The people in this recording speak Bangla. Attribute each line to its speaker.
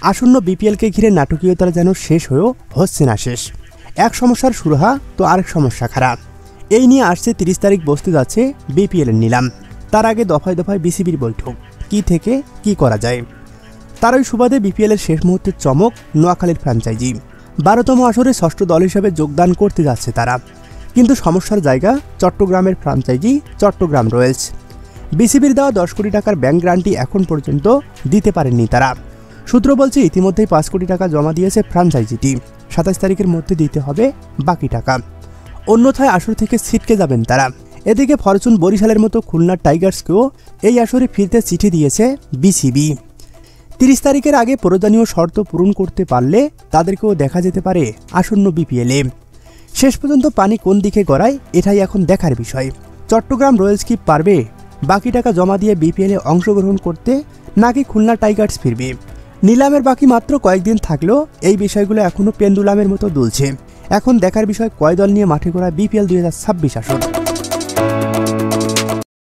Speaker 1: আসন্ন বিপিএলকে ঘিরে নাটকীয়তা যেন শেষ হয়েও হচ্ছে না শেষ। এক সমস্যার সুরাহা তো আরেক সমস্যা খারাপ। এই নিয়ে আসছে 30 তারিখ বসতে যাচ্ছে বিপিএলের নিলাম। তার আগে দফায় দফায় বিসিবির বৈঠক, কি থেকে কি করা যায়। তার ওই সুবাদে বিপিএলের শেষ মুহূর্তের চমক নোয়াখালীর ফ্র্যাঞ্চাইজি 12তম আসরে ষষ্ঠ দল হিসেবে যোগদান করতে যাচ্ছে তারা। কিন্তু সমস্যার জায়গা চট্টগ্রামের ফ্র্যাঞ্চাইজি চট্টগ্রাম রয়্যালস। বিসিবির দেওয়া 10 কোটি টাকার ব্যাংক গ্যারান্টি এখন পর্যন্ত দিতে পারেননি তারা। সূত্র বলছে ইতিমধ্যেই 5 কোটি টাকা জমা দিয়েছে ফ্র্যাঞ্চাইজিটি। 27 তারিখের মধ্যে দিতে হবে বাকি টাকা, অন্যথায় আসর থেকে ছিটকে যাবেন তারা। এদিকে ফরচুন বরিশালের মতো খুলনার টাইগার্সকেও এই আসরে ফিরতে চিঠি দিয়েছে বিসিবি। 30 তারিখের আগে প্রয়োজনীয় শর্ত পূরণ করতে পারলে তাদেরকেও দেখা যেতে পারে আসন্ন বিপিএলে। শেষ পর্যন্ত পানি কোন দিকে গড়ায় এটাই এখন দেখার বিষয়। চট্টগ্রাম রয়্যালস কি পারবে বাকি টাকা জমা দিয়ে বিপিএলে অংশগ্রহণ করতে, নাকি খুলনা টাইগার্স ফিরবে? নিলামের বাকি মাত্র কয়েকদিন থাকলেও এই বিষয়গুলো এখনও পেন্ডুলামের মতো দুলছে। এখন দেখার বিষয় কয় দল নিয়ে মাঠে গড়া বিপিএল 2026 আসর।